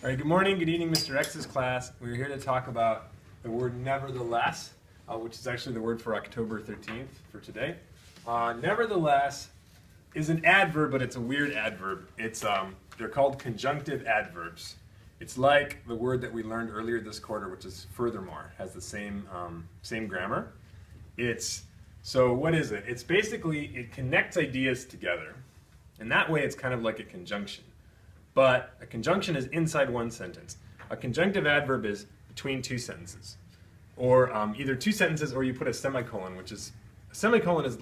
All right, good morning, good evening, Mr. X's class. We're here to talk about the word nevertheless, which is actually the word for October 13th for today. Nevertheless is an adverb, but it's a weird adverb. They're called conjunctive adverbs. It's like the word that we learned earlier this quarter, which is furthermore, has the same grammar. So what is it? It's basically, it connects ideas together. And that way it's kind of like a conjunction. But a conjunction is inside one sentence. A conjunctive adverb is between two sentences. Or either two sentences or you put a semicolon, a semicolon is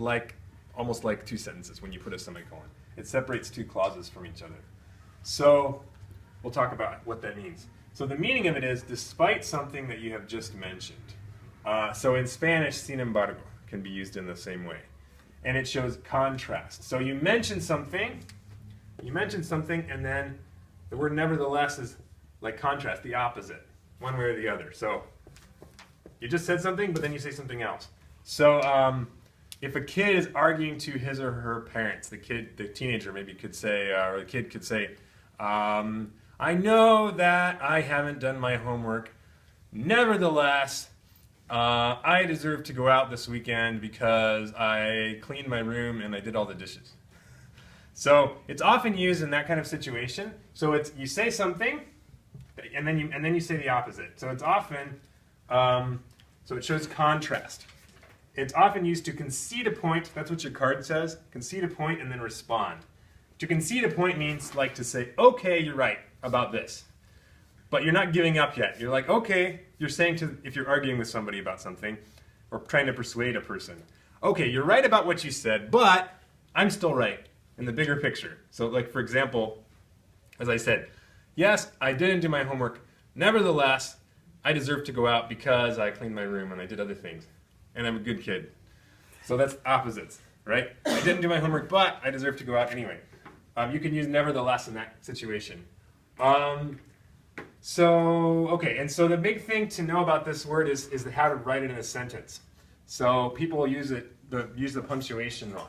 almost like two sentences when you put a semicolon. It separates two clauses from each other. So we'll talk about what that means. So the meaning of it is despite something that you have just mentioned. So in Spanish, sin embargo can be used in the same way. And it shows contrast. So you mention something, and then the word nevertheless is like contrast, the opposite, one way or the other. So you just said something, but then you say something else. So if a kid is arguing to his or her parents, the teenager maybe could say, or the kid could say, I know that I haven't done my homework. Nevertheless, I deserve to go out this weekend because I cleaned my room and I did all the dishes. So it's often used in that kind of situation. So you say something, and then you say the opposite. So it's often so it shows contrast. It's often used to concede a point. That's what your card says. Concede a point and then respond. To concede a point means like to say, okay, you're right about this, but you're not giving up yet. You're like, okay, you're saying if you're arguing with somebody about something or trying to persuade a person, okay, you're right about what you said, but I'm still right in the bigger picture. So like, for example, as I said, yes, I didn't do my homework. Nevertheless, I deserve to go out because I cleaned my room and I did other things. And I'm a good kid. So that's opposites, right? I didn't do my homework, but I deserve to go out anyway. You can use nevertheless in that situation. Okay, and so the big thing to know about this word is how to write it in a sentence. So people use the punctuation wrong.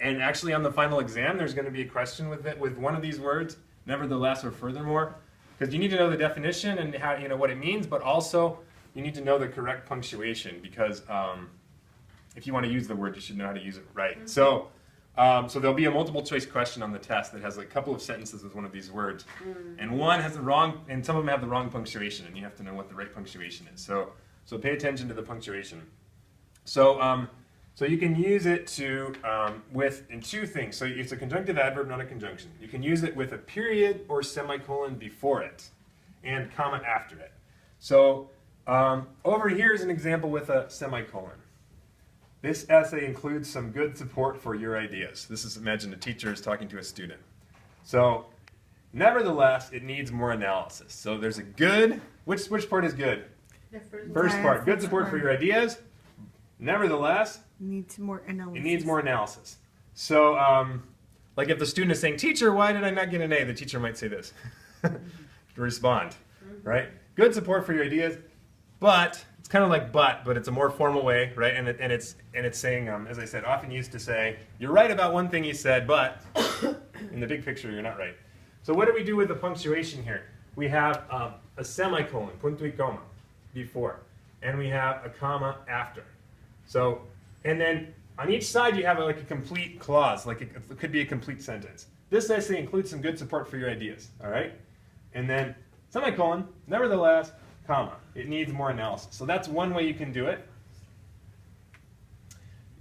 And actually on the final exam, there's going to be a question with one of these words, nevertheless or furthermore, because you need to know the definition and how what it means, but also you need to know the correct punctuation because if you want to use the word, you should know how to use it right. Mm-hmm. So there'll be a multiple choice question on the test that has a couple of sentences with one of these words, and one has the wrong, and some of them have the wrong punctuation, and you have to know what the right punctuation is. So pay attention to the punctuation. So you can use it in two things. So it's a conjunctive adverb, not a conjunction. You can use it with a period or semicolon before it and comma after it. So over here is an example with a semicolon. This essay includes some good support for your ideas. This is, imagine a teacher is talking to a student. So nevertheless, it needs more analysis. So there's a good, which part is good? The first part, good support for your ideas. Nevertheless, it needs more analysis. So, like if the student is saying, teacher, why did I not get an A? The teacher might say this to respond, right? Good support for your ideas, but it's kind of like but it's a more formal way, right? And it's saying, as I said, often used to say, you're right about one thing you said, but in the big picture, you're not right. So what do we do with the punctuation here? We have a semicolon, punto y coma, before, and we have a comma after. So, and then on each side you have like a complete clause, like it could be a complete sentence. This essay includes some good support for your ideas, all right? And then semicolon, nevertheless, comma. It needs more analysis. So that's one way you can do it.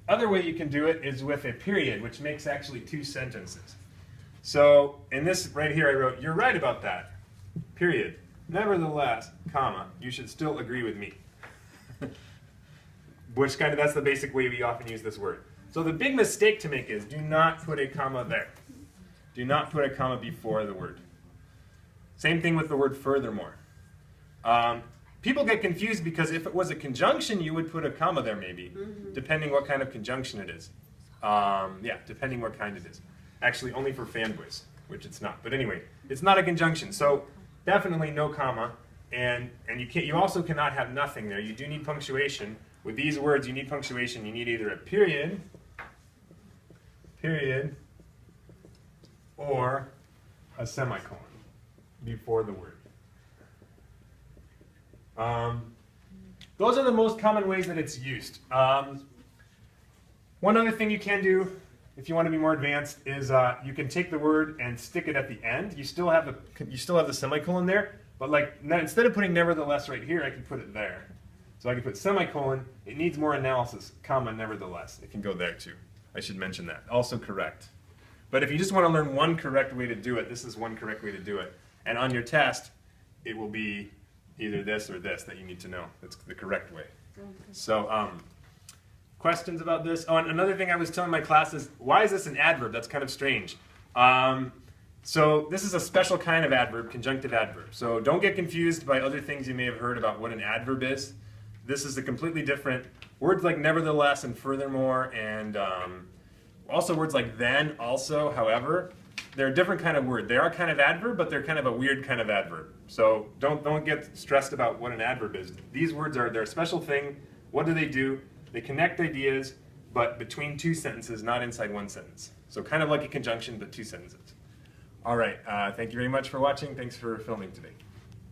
Other way you can do it is with a period, which makes actually two sentences. So in this right here I wrote, you're right about that, period. Nevertheless, comma, you should still agree with me. That's the basic way we often use this word. So the big mistake to make is do not put a comma there. Do not put a comma before the word. Same thing with the word furthermore. People get confused because if it was a conjunction, you would put a comma there maybe, depending what kind of conjunction it is. Depending what kind it is. Actually, only for fanboys, which it's not. But anyway, it's not a conjunction, so definitely no comma. And you also cannot have nothing there. You do need punctuation. With these words, you need punctuation. You need either a period, or a semicolon before the word. Those are the most common ways that it's used. One other thing you can do, if you want to be more advanced, is you can take the word and stick it at the end. You still have the semicolon there, but like instead of putting nevertheless right here, I can put it there. So I can put semicolon. It needs more analysis, comma, nevertheless. It can go there too. I should mention that. Also correct. But if you just want to learn one correct way to do it, this is one correct way to do it. And on your test, it will be either this or this that you need to know. That's the correct way. So, questions about this? Oh, and another thing I was telling my class is, why is this an adverb? That's kind of strange. So this is a special kind of adverb, conjunctive adverb. So don't get confused by other things you may have heard about what an adverb is. This is a completely different, words like nevertheless and furthermore, and also words like then, also, however, they're a different kind of word. They are kind of adverb, but they're kind of a weird kind of adverb. So don't get stressed about what an adverb is. These words they're a special thing. What do? They connect ideas, but between two sentences, not inside one sentence. So kind of like a conjunction, but two sentences. All right, thank you very much for watching. Thanks for filming today.